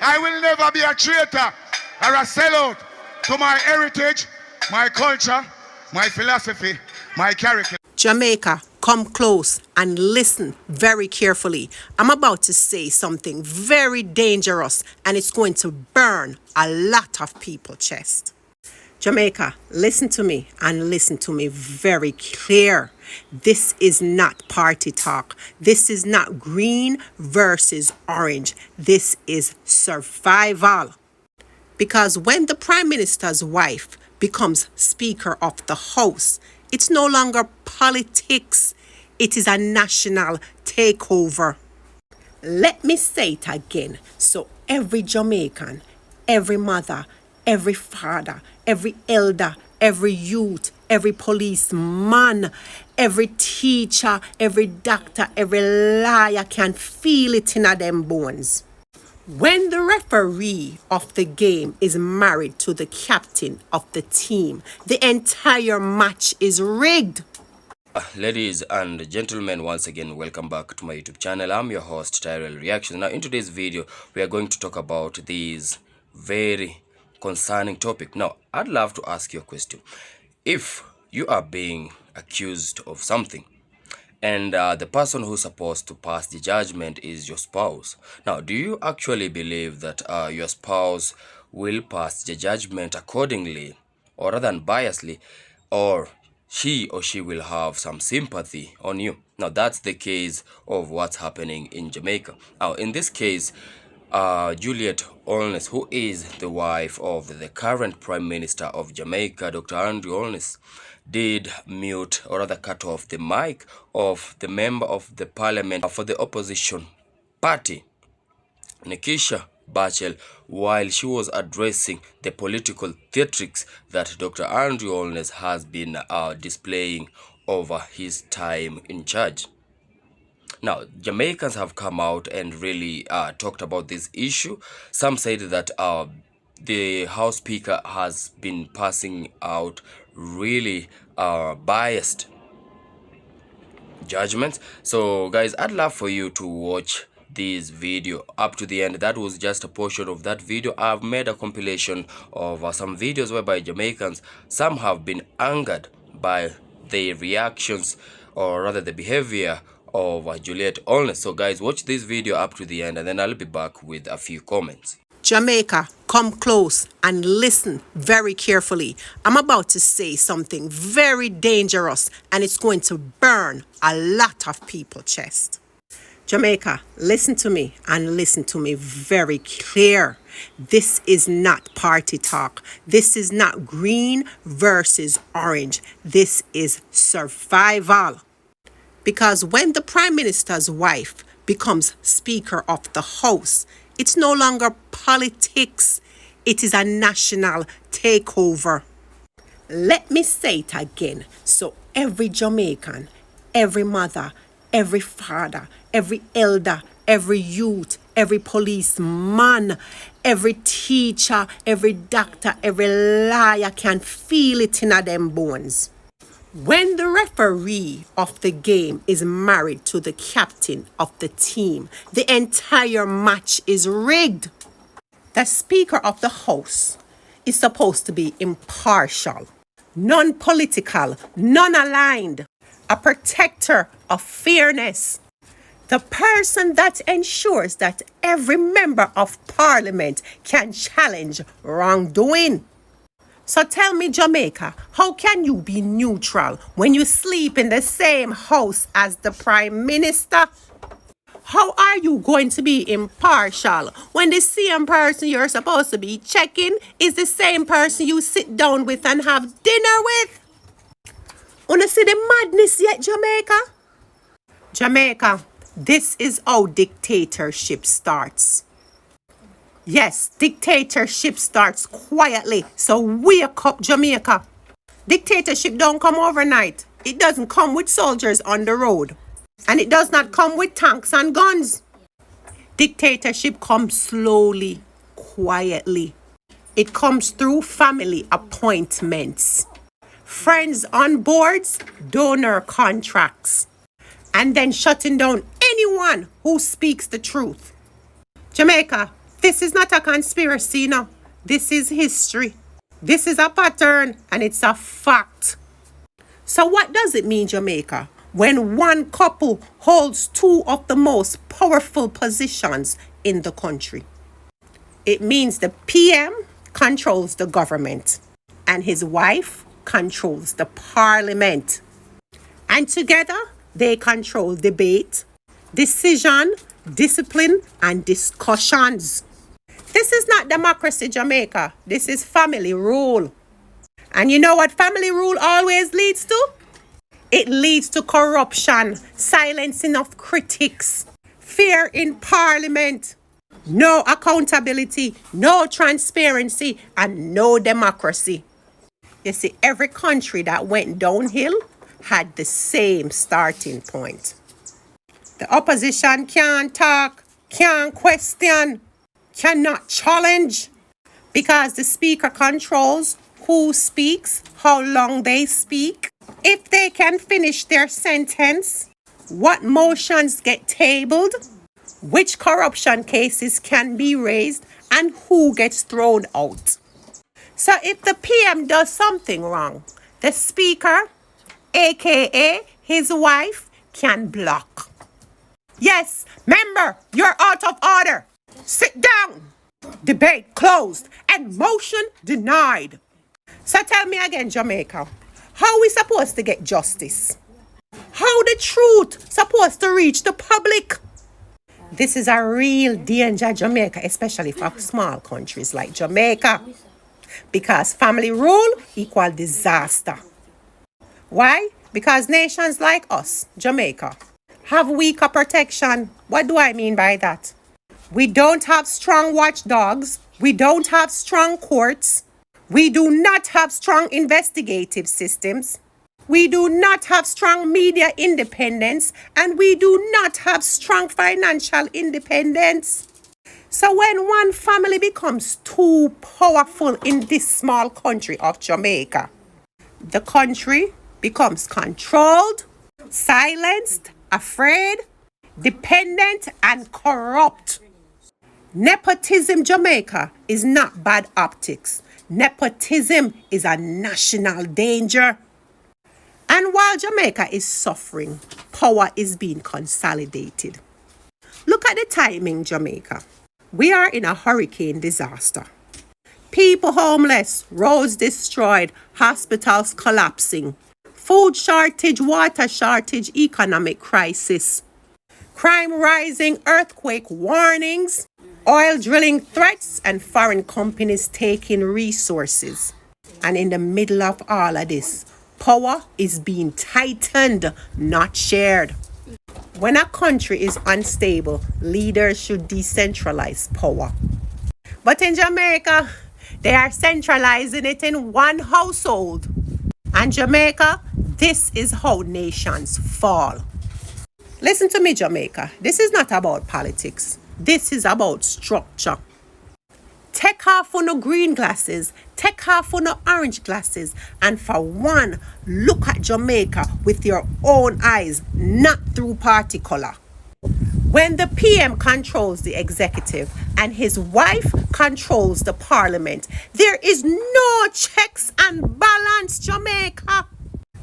I will never be a traitor or a sellout to my heritage, my culture, my philosophy, my character. Jamaica, come close and listen very carefully. I'm about to say something very dangerous and it's going to burn a lot of people's chest. Jamaica, listen to me and listen to me very clear. This is not party talk. This is not green versus orange. This is survival. Because when the Prime Minister's wife becomes Speaker of the House, it's no longer politics. It is a national takeover. Let me say it again so every Jamaican, every mother, every father, every elder, every youth, every policeman, every teacher, every doctor, every lawyer can feel it in them bones. When the referee of the game is married to the captain of the team, the entire match is rigged. Ladies and gentlemen, once again, welcome back to my YouTube channel. I'm your host, Tyrell Reactions. Now, in today's video, we are going to talk about this very concerning topic. Now, I'd love to ask you a question. If you are being accused of something, and the person who's supposed to pass the judgment is your spouse. Now, do you actually believe that your spouse will pass the judgment accordingly, or rather than biasly, or she will have some sympathy on you? Now, that's the case of what's happening in Jamaica. Now, in this case, Juliet Holness, who is the wife of the current Prime Minister of Jamaica, Dr. Andrew Holness, did mute or rather cut off the mic of the member of the parliament for the opposition party, Nikisha Bachel, while she was addressing the political theatrics that Dr. Andrew Holness has been displaying over his time in charge. Now, Jamaicans have come out and really talked about this issue. Some said that the House Speaker has been passing out really biased judgments. So guys, I'd love for you to watch this video up to the end. That was just a portion of that video. I've made a compilation of some videos whereby Jamaicans, some have been angered by the reactions or rather the behavior of Juliet Holness. So guys, watch this video up to the end and then I'll be back with a few comments. Jamaica, come close and listen very carefully. I'm about to say something very dangerous and it's going to burn a lot of people's chest. Jamaica, listen to me and listen to me very clear. This is not party talk. This is not green versus orange. This is survival. Because when the Prime Minister's wife becomes Speaker of the House, it's no longer politics. It is a national takeover. Let me say it again so every Jamaican, every mother, every father, every elder, every youth, every policeman, every teacher, every doctor, every lawyer can feel it in them bones. When the referee of the game is married to the captain of the team, the entire match is rigged. The Speaker of the House is supposed to be impartial, non-political, non-aligned, a protector of fairness, the person that ensures that every member of parliament can challenge wrongdoing. So tell me, Jamaica, how can you be neutral when you sleep in the same house as the Prime Minister? How are you going to be impartial when the same person you're supposed to be checking is the same person you sit down with and have dinner with? Wanna see the madness yet, Jamaica? Jamaica, this is how dictatorship starts. Yes, dictatorship starts quietly, so wake up, Jamaica. Dictatorship don't come overnight. It doesn't come with soldiers on the road. And it does not come with tanks and guns. Dictatorship comes slowly, quietly. It comes through family appointments, friends on boards, donor contracts, and then shutting down anyone who speaks the truth. Jamaica, This is not a conspiracy, no. This is history. This is a pattern and it's a fact. So what does it mean, Jamaica, when one couple holds two of the most powerful positions in the country? It means the PM controls the government and his wife controls the parliament. And together they control debate, decision, discipline, and discussions. This is not democracy, Jamaica. This is family rule. And you know what family rule always leads to? It leads to corruption, silencing of critics, fear in parliament, no accountability, no transparency, and no democracy. You see, every country that went downhill had the same starting point. The opposition can't talk, can't question, cannot challenge, because the speaker controls who speaks, how long they speak, if they can finish their sentence, what motions get tabled, which corruption cases can be raised, and who gets thrown out. So if the PM does something wrong, the speaker, aka his wife, can block. Yes, member, you're out of order. Sit down. Debate closed and motion denied. So tell me again, Jamaica, how we supposed to get justice? How the truth supposed to reach the public? This is a real danger, Jamaica, especially for small countries like Jamaica, because family rule equal disaster. Why? Because nations like us, Jamaica, have weaker protection. What do I mean by that? We don't have strong watchdogs. We don't have strong courts. We do not have strong investigative systems. We do not have strong media independence. And we do not have strong financial independence. So when one family becomes too powerful in this small country of Jamaica, the country becomes controlled, silenced, afraid, dependent, and corrupt. Nepotism, Jamaica, is not bad optics. Nepotism is a national danger. And while Jamaica is suffering, power is being consolidated. Look at the timing, Jamaica. We are in a hurricane disaster. People homeless, roads destroyed, hospitals collapsing, food shortage, water shortage, economic crisis, crime rising, earthquake warnings, oil drilling threats, and foreign companies taking resources. And in the middle of all of this, power is being tightened, not shared. When a country is unstable, leaders should decentralize power. But in Jamaica, they are centralizing it in one household. And Jamaica, this is how nations fall. Listen to me, Jamaica. This is not about politics. This is about structure. Take off on the green glasses, take off on the orange glasses, and for one, look at Jamaica with your own eyes, not through party color. When the PM controls the executive and his wife controls the parliament, there is no checks and balance, Jamaica.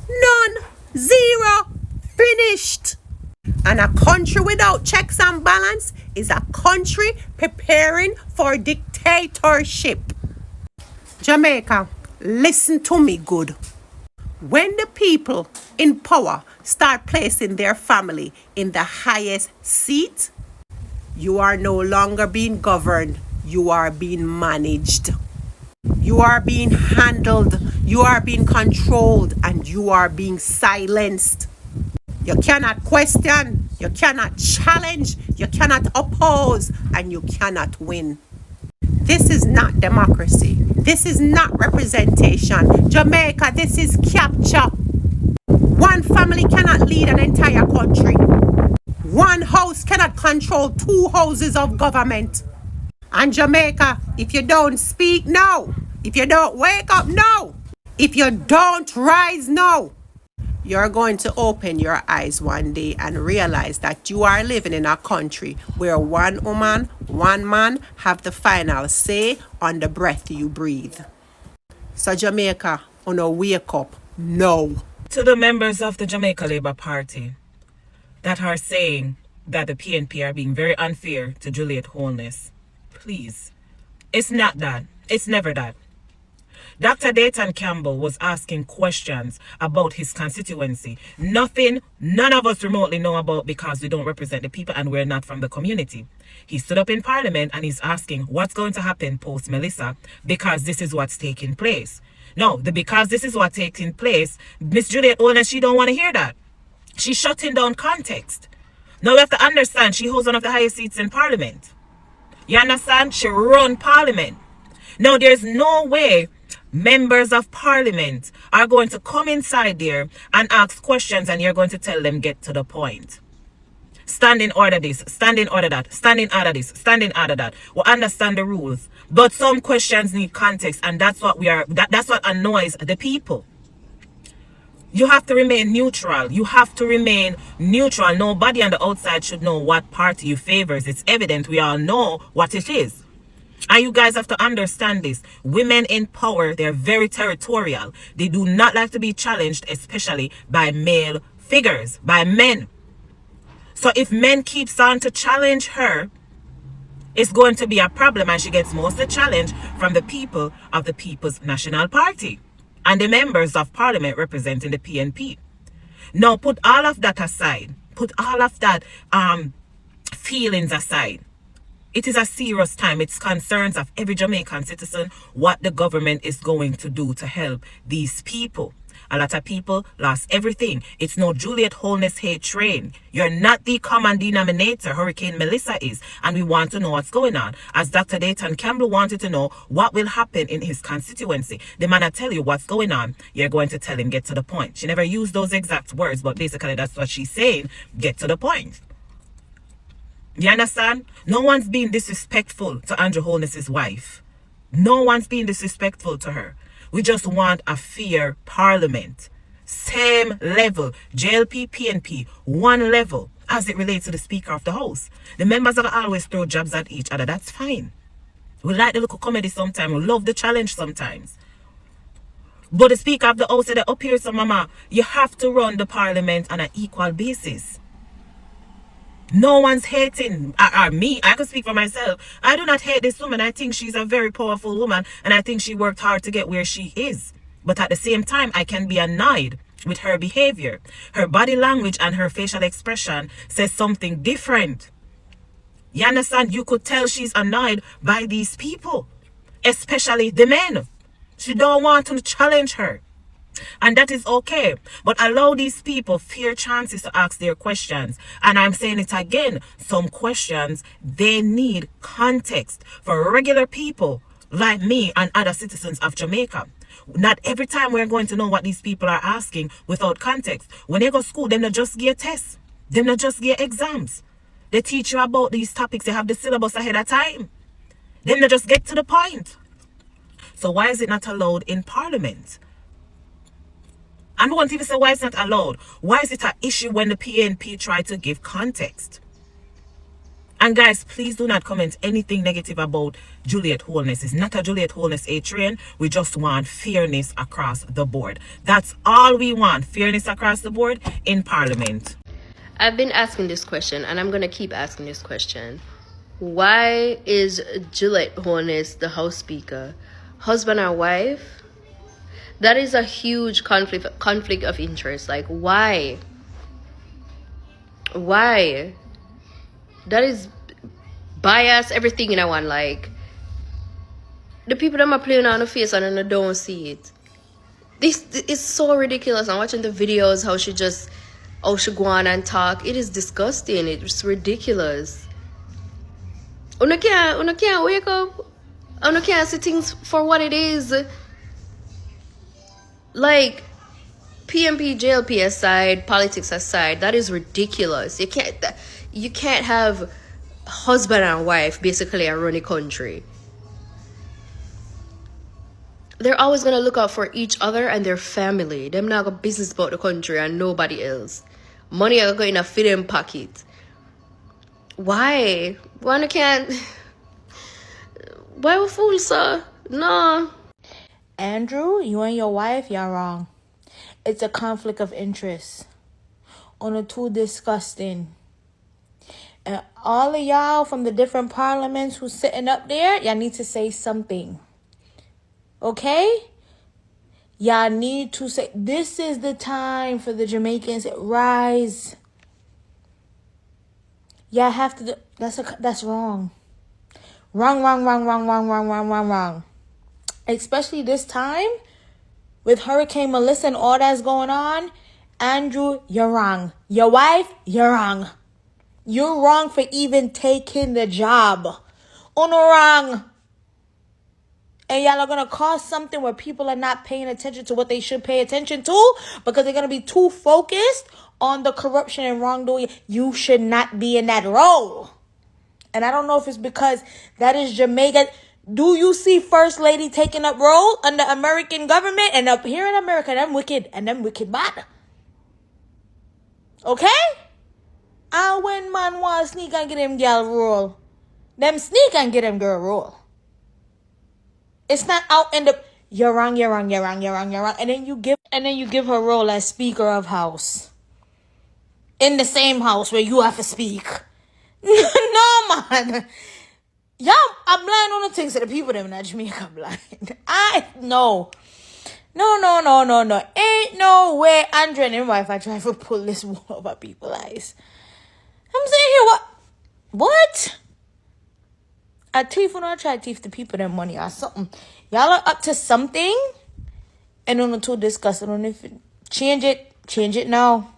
None. Zero. Finished. And a country without checks and balance is a country preparing for dictatorship. Jamaica, listen to me good. When the people in power start placing their family in the highest seat, you are no longer being governed. You are being managed. You are being handled. You are being controlled. And you are being silenced. You cannot question, you cannot challenge, you cannot oppose, and you cannot win. This is not democracy. This is not representation. Jamaica, this is capture. One family cannot lead an entire country. One house cannot control two houses of government. And Jamaica, if you don't speak, no. If you don't wake up, no. If you don't rise, no. You're going to open your eyes one day and realize that you are living in a country where one woman, one man have the final say on the breath you breathe. So Jamaica, wake up now. To the members of the Jamaica Labour Party that are saying that the PNP are being very unfair to Juliet Holness, please, it's not that. It's never that. Dr. Dayton Campbell was asking questions about his constituency. Nothing none of us remotely know about because we don't represent the people and we're not from the community. He stood up in Parliament and he's asking what's going to happen post Melissa because this is what's taking place. No, because this is what's taking place, Miss Juliet Holness, she don't want to hear that. She's shutting down context. Now we have to understand she holds one of the highest seats in Parliament. You understand? She run Parliament. Now there's no way members of Parliament are going to come inside there and ask questions and you're going to tell them get to the point. Stand in order this, stand in order that, stand in order this, stand in order that. We understand the rules. But some questions need context and that's what that's what annoys the people. You have to remain neutral. You have to remain neutral. Nobody on the outside should know what party you favors. It's evident. We all know what it is. And you guys have to understand this. Women in power, they're very territorial. They do not like to be challenged, especially by male figures, by men. So if men keeps on to challenge her, it's going to be a problem, and she gets most of the challenge from the people of the People's National Party and the members of Parliament representing the PNP. Now put all of that aside. Put all of that feelings aside. It is a serious time. It's concerns of every Jamaican citizen what the government is going to do to help these people. A lot of people lost everything. It's no Juliet Holness hate train. You're not the common denominator Hurricane Melissa is. And we want to know what's going on. As Dr. Dayton Campbell wanted to know what will happen in his constituency. The man will tell you what's going on. You're going to tell him get to the point. She never used those exact words, but basically that's what she's saying. Get to the point. You understand? No one's being disrespectful to Andrew Holness's wife. No one's being disrespectful to her. We just want a fair parliament. Same level. JLP, PNP, one level as it relates to the Speaker of the House. The members are always throw jabs at each other. That's fine. We like the local comedy sometimes. We love the challenge sometimes. But the Speaker of the House said up here, so mama, you have to run the parliament on an equal basis. No one's hating me. I can speak for myself. I do not hate this woman. I think she's a very powerful woman and I think she worked hard to get where she is. But at the same time, I can be annoyed with her behavior. Her body language and her facial expression says something different. You understand? You could tell she's annoyed by these people, especially the men. She don't want to challenge her. And that is okay. But allow these people fair chances to ask their questions. And I'm saying it again. Some questions, they need context for regular people like me and other citizens of Jamaica. Not every time we're going to know what these people are asking without context. When they go to school, them not just get tests. Them not just get exams. They teach you about these topics. They have the syllabus ahead of time. Them not just get to the point. So why is it not allowed in Parliament? And one even say why it's not allowed. Why is it an issue when the PNP try to give context? And guys, please do not comment anything negative about Juliet Holness. It's not a Juliet Holness A train. We just want fairness across the board. That's all we want. Fairness across the board in Parliament. I've been asking this question and I'm going to keep asking this question. Why is Juliet Holness the House Speaker? Husband or wife? That is a huge conflict of interest. Like, why? Why? That is bias, everything in one. Like, the people that are playing on the face and I don't see it. This is so ridiculous. I'm watching the videos, how she go on and talk. It is disgusting. It's ridiculous. Una can't wake up. Una can't see things for what it is. Like, PNP, JLP aside, politics aside, that is ridiculous. You can't have husband and wife basically run a country. they're always gonna look out for each other and their family. Them not got business about the country and nobody else. Money are going to fit in pocket. Why? Why they can't? Why we fool, sir? No. Andrew, you and your wife, y'all wrong. It's a conflict of interest. On a too disgusting. And all of y'all from the different parliaments who's sitting up there, y'all need to say something. Okay? Y'all need to say, this is the time for the Jamaicans to rise. Y'all have to do, that's wrong. Wrong. Especially this time, with Hurricane Melissa and all that's going on, Andrew, you're wrong. Your wife, you're wrong. You're wrong for even taking the job. Wrong. And y'all are going to cause something where people are not paying attention to what they should pay attention to because they're going to be too focused on the corruption and wrongdoing. You should not be in that role. And I don't know if it's because that is Jamaica. Do you see First Lady taking up role under American government? And up here in America, them wicked bad. Okay? And when man want to sneak and get him girl role, them sneak and get him girl role. It's not out in the you're wrong. And then you give her role as Speaker of House. In the same house where you have to speak. No, man. Y'all are blind on the things that the people them in Jamaica blind. No. Ain't no way Andrew and his wife are trying to pull this wool over people's eyes. I'm saying here, what? A thief will not try to thief the people their money or something. Y'all are up to something and on too disgusting. On if change it now.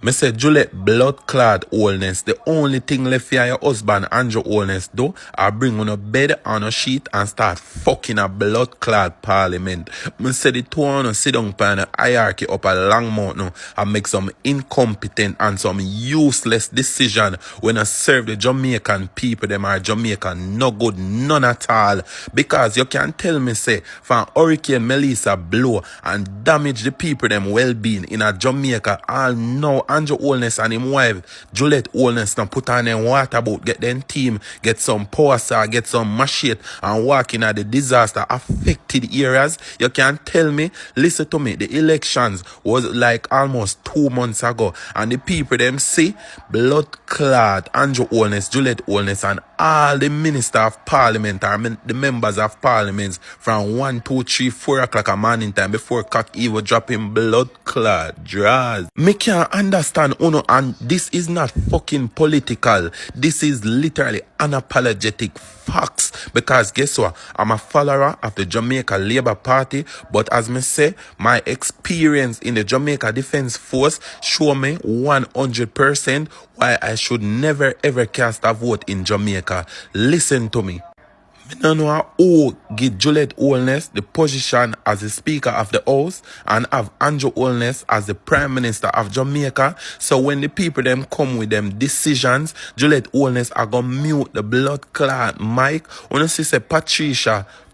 Me say Juliet blood clad oldness. The only thing left for your husband Andrew oldness do are bring on a bed on a sheet and start fucking a blood clad parliament. Me say the two on sit down pan a hierarchy up a long mountain and make some incompetent and some useless decision when I serve the Jamaican people. Them are Jamaican no good none at all. Because you can tell me say from Hurricane Melissa blow and damage the people them well-being in a Jamaica all now Andrew Holness and him wife Juliet Holness now put on them water boat, get them team, get some power saw, get some machete and walk in at the disaster affected areas. You can tell me, listen to me, the elections was like almost 2 months ago and the people them see blood clad Andrew Holness, Juliet Holness and all the minister of parliament or the members of parliaments from 1, 2, 3, 4 o'clock a morning time before cock evil dropping blood clad draws. Me can't understand Uno, and this is not fucking political. This is literally unapologetic facts. Because guess what? I'm a follower of the Jamaica Labour Party, but as me say, my experience in the Jamaica Defence Force show me 100% why I should never ever cast a vote in Jamaica. Listen to me. I don't know who give Juliet Holness the position as the Speaker of the House and have Andrew Holness as the Prime Minister of Jamaica. So when the people them come with them decisions, Juliet Holness are gonna mute the blood clot mic. When you say Patrice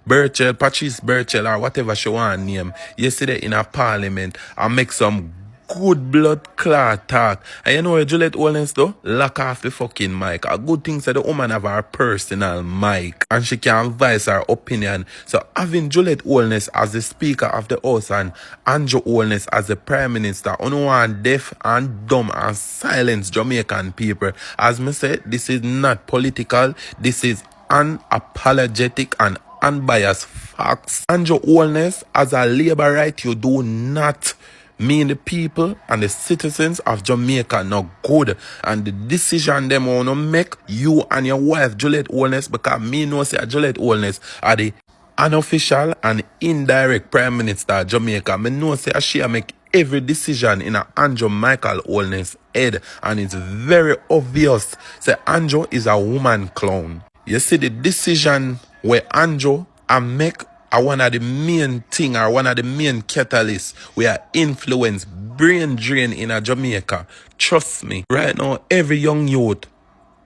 Birchell or whatever she want to name yesterday in a parliament and make some good blood clot talk. And you know what Juliet Holness do? Lock off the fucking mic. A good thing that the woman have her personal mic and she can voice her opinion. So having Juliet Holness as the Speaker of the House and Andrew Holness as the Prime Minister, you want deaf and dumb and silence Jamaican people. As me said, this is not political. This is unapologetic and unbiased facts. Andrew Holness, as a labor right, you do not mean the people and the citizens of Jamaica no good. And the decision them want to make, you and your wife Juliet Holness, because me know say Juliet Holness are the unofficial and indirect Prime Minister of Jamaica. Me know say she make every decision in a Andrew Michael Holness head, and it's very obvious say Andrew is a woman clown. You see the decision where Andrew and make are one of the main thing or one of the main catalysts where influence brain drain in a Jamaica. Trust me, right now every young youth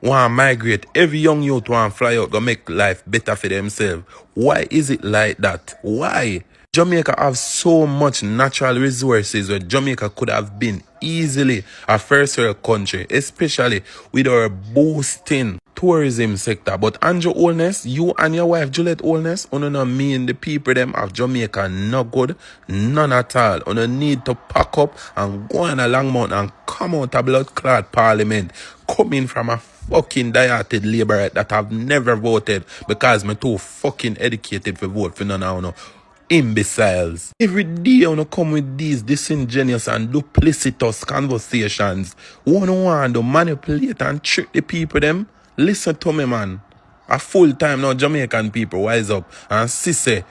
want migrate. Every young youth want fly out, go make life better for themselves. Why is it like that? Why? Jamaica have so much natural resources where Jamaica could have been easily a first world country, especially with our boosting tourism sector. But Andrew Holness, you and your wife Juliet Holness, you know me and the people them of Jamaica no good, none at all. You need to pack up and go on a long mount and come out a blood clot parliament, coming from a fucking dieted laborer that have never voted because me too fucking educated for vote for none of you. Imbeciles. Every day you wanna come with these disingenuous and duplicitous conversations. One want to manipulate and trick the people them. Listen to me, man. A full time now Jamaican people wise up and see say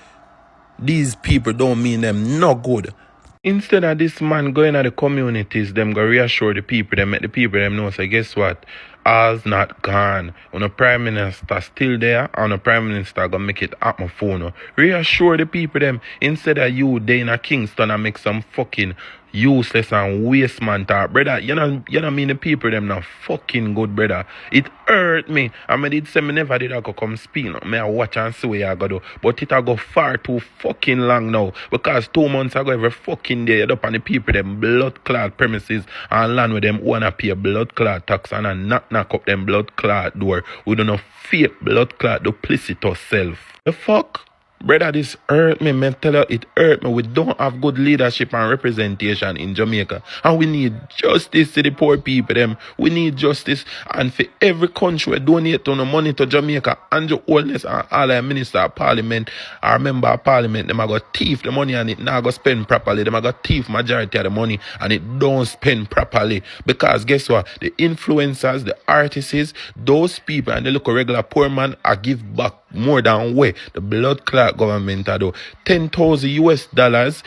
these people don't mean them no good. Instead of this man going to the communities, them go reassure the people, them make the people them know, say, guess what? All's not gone. On the Prime Minister still there, and the Prime Minister gonna make it at my phone. Reassure the people them, instead of you there in a Kingston and make some fucking useless and waste man talk. Brother, you know mean the people them not fucking good, brother. It hurt me. I mean, it say me never did I go come speak. No. Me I watch and see what I go do. But it I go far too fucking long now. Because 2 months ago, every fucking day, you're up on the people them blood clot premises and land with them wanna pay blood clot tax and a knock up them blood clot door. We don't know fake blood clot duplicitous self. The fuck? Brother, this hurt me, man. Tell you, it hurt me. We don't have good leadership and representation in Jamaica. And we need justice to the poor people, them. We need justice. And for every country we donate to no money to Jamaica, Andrew Holness and all the minister of parliament, or member of parliament, them are going to thief the money and it not going to spend properly. Them are going to thief majority of the money and it don't spend properly. Because guess what? The influencers, the artists, those people and the local regular poor man are give back more than way the blood clot government are do. $10,000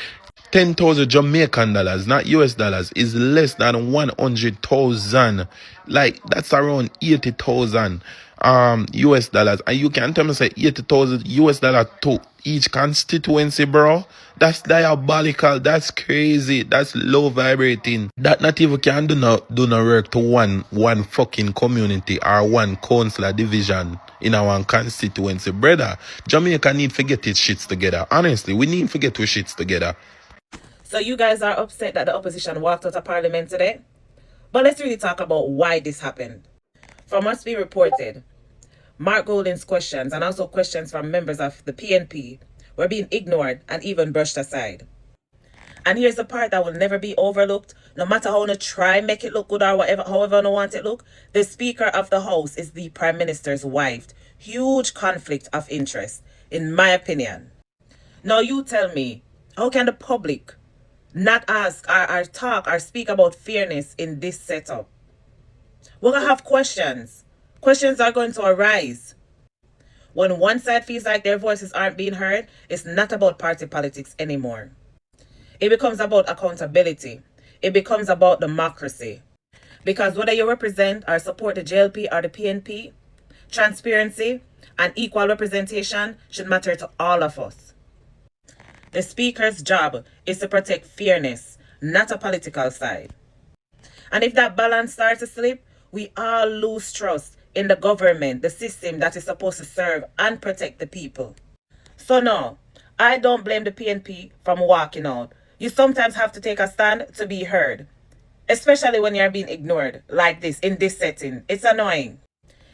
$10,000 Jamaican dollars, not US dollars, is less than 100,000. Like that's around 80,000 US dollars. And you can tell me say 80,000 US dollars to each constituency, bro. That's diabolical. That's crazy. That's low vibrating. That not even can do no work to one fucking community or one council division in our constituency, brother. Jamaica need to get its shits together. Honestly, we need to get our shits together. So you guys are upset that the opposition walked out of parliament today? But let's really talk about why this happened. From what's being reported, Mark Golding's questions and also questions from members of the PNP were being ignored and even brushed aside. And here's the part that will never be overlooked. No matter how you try make it look good or whatever, however you want it look, the Speaker of the House is the Prime Minister's wife. Huge conflict of interest, in my opinion. Now you tell me, how can the public not ask or talk or speak about fairness in this setup? We're going to have questions. Questions are going to arise. When one side feels like their voices aren't being heard, it's not about party politics anymore. It becomes about accountability. It becomes about democracy. Because whether you represent or support the JLP or the PNP, transparency and equal representation should matter to all of us. The Speaker's job is to protect fairness, not a political side. And if that balance starts to slip, we all lose trust in the government, the system that is supposed to serve and protect the people. So no, I don't blame the PNP from walking out. You sometimes have to take a stand to be heard, especially when you're being ignored like this in this setting. It's annoying.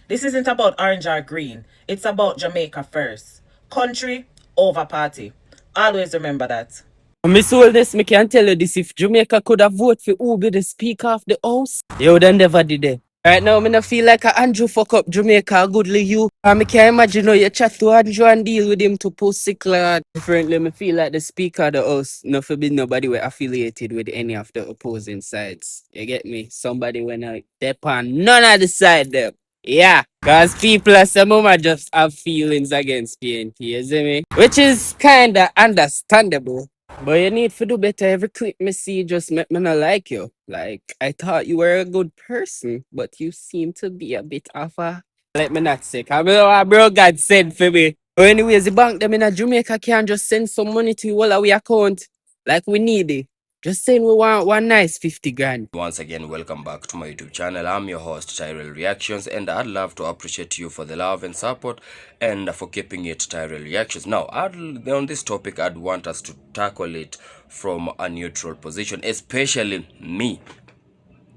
This isn't about orange or green. It's about Jamaica first. Country over party. Always remember that. Miss Holness, me can tell you this, if Jamaica could have voted for who be the Speaker of the House, you would have never did it. Right now, me no feel like a Andrew fuck up Jamaica a goodly you. And me can imagine how you chat to Andrew and deal with him to pussy clad. Differently, me feel like the Speaker of the House no forbid nobody were affiliated with any of the opposing sides. You get me? Somebody when I depend none of the side them. Yeah, because people at some moment just have feelings against PNP, you see me? Which is kinda understandable. But you need to do better. Every clip me see just make me not like you. Like, I thought you were a good person, but you seem to be a bit of a... Let me not say, I mean, what bro God sent for me. But anyways, the bank them in Jamaica can just send some money to you all our account. Like we need it. Just saying we want one nice 50 grand. Once again, welcome back to my YouTube channel. I'm your host, Tyrell Reactions, and I'd love to appreciate you for the love and support and for keeping it Tyrell Reactions. Now, on this topic, I'd want us to tackle it from a neutral position, especially me.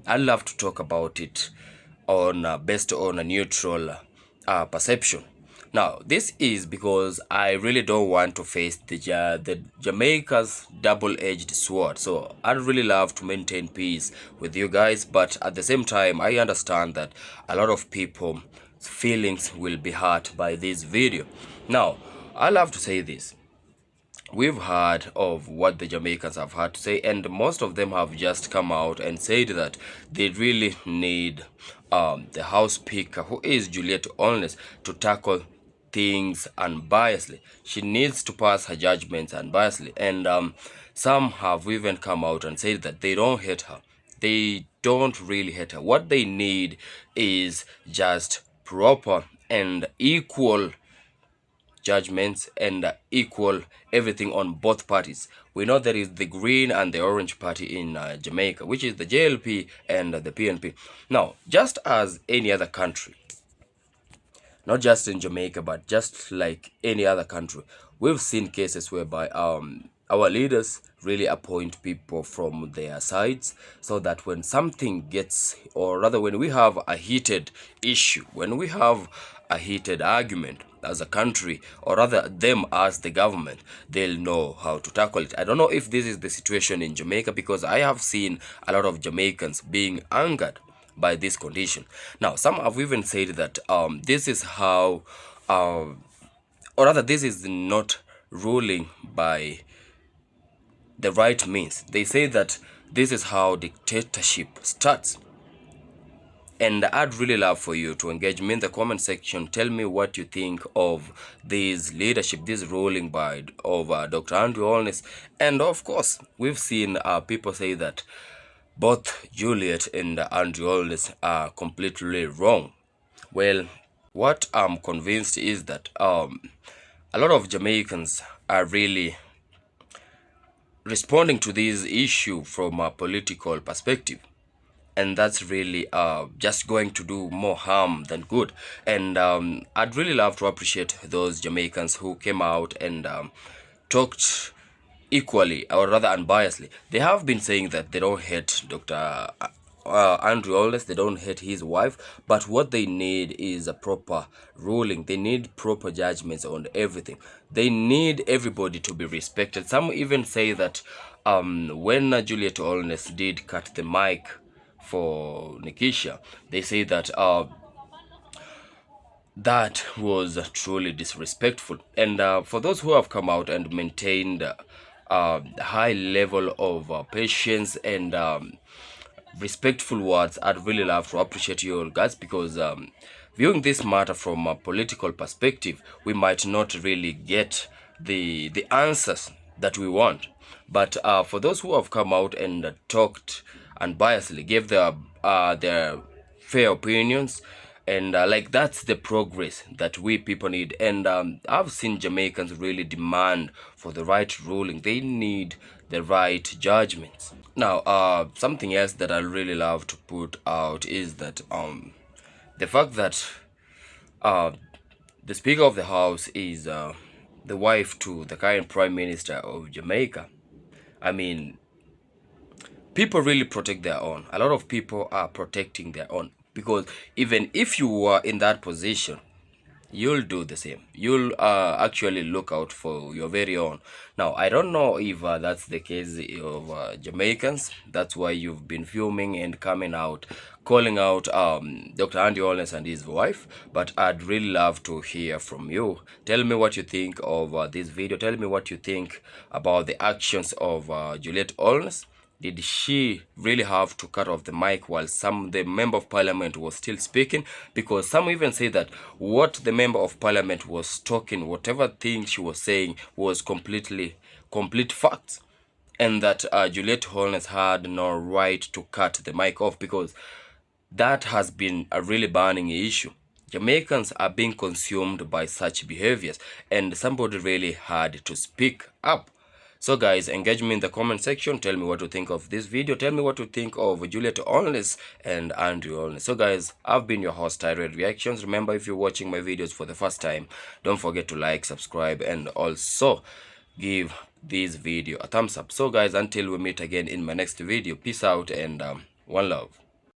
I'd love to talk about it on based on a neutral perception. Now, this is because I really don't want to face the Jamaica's double-edged sword. So I'd really love to maintain peace with you guys, but at the same time, I understand that a lot of people's feelings will be hurt by this video. Now, I love to say this. We've heard of what the Jamaicans have had to say, and most of them have just come out and said that they really need the House Speaker, who is Juliet Onles, to tackle things unbiasedly. She needs to pass her judgments unbiasedly, and some have even come out and said that they don't hate her. They don't really hate her. What they need is just proper and equal judgments and equal everything on both parties. We know there is the green and the orange party in Jamaica, which is the JLP and the PNP. Now, just as any other country, not just in Jamaica, but just like any other country, we've seen cases whereby our leaders really appoint people from their sides, so that when something gets, or rather when we have a heated issue, when we have a heated argument as a country, or rather them as the government, they'll know how to tackle it. I don't know if this is the situation in Jamaica, because I have seen a lot of Jamaicans being angered by this condition. Now, some have even said that this is how, or rather this is not ruling by the right means. They say that this is how dictatorship starts. And I'd really love for you to engage me in the comment section. Tell me what you think of this leadership, this ruling by Dr. Andrew Holness. And of course, we've seen people say that both Juliet and Andrew Holness are completely wrong. Well, what I'm convinced is that a lot of Jamaicans are really responding to this issue from a political perspective, and that's really just going to do more harm than good. And I'd really love to appreciate those Jamaicans who came out and talked equally, or rather unbiasedly. They have been saying that they don't hate Dr. Andrew Holness, they don't hate his wife, but what they need is a proper ruling. They need proper judgments on everything. They need everybody to be respected. Some even say that when Juliet Holness did cut the mic for Nikisha, they say that that was truly disrespectful. And for those who have come out and maintained a high level of patience and respectful words, I'd really love to appreciate you all guys, because viewing this matter from a political perspective, we might not really get the answers that we want. But for those who have come out and talked unbiasedly, gave their fair opinions, and like, that's the progress that we people need. And I've seen Jamaicans really demand for the right ruling. They need the right judgments. Now, something else that I really love to put out is that the fact that the Speaker of the House is the wife to the current Prime Minister of Jamaica. I mean, people really protect their own. A lot of people are protecting their own, because even if you were in that position, you'll do the same. You'll actually look out for your very own. Now, I don't know if that's the case of Jamaicans. That's why you've been filming and coming out, calling out Dr. Andy Holness and his wife. But I'd really love to hear from you. Tell me what you think of this video. Tell me what you think about the actions of Juliet Holness. Did she really have to cut off the mic while the member of parliament was still speaking? Because some even say that what the member of parliament was talking, whatever thing she was saying, was complete facts, and that Juliet Holness had no right to cut the mic off, because that has been a really burning issue. Jamaicans are being consumed by such behaviors, and somebody really had to speak up. So guys, engage me in the comment section. Tell me what you think of this video. Tell me what you think of Juliet Onless and Andrew Onless. So guys, I've been your host, Tyrell Reactions. Remember, if you're watching my videos for the first time, don't forget to like, subscribe, and also give this video a thumbs up. So guys, until we meet again in my next video, peace out and one love.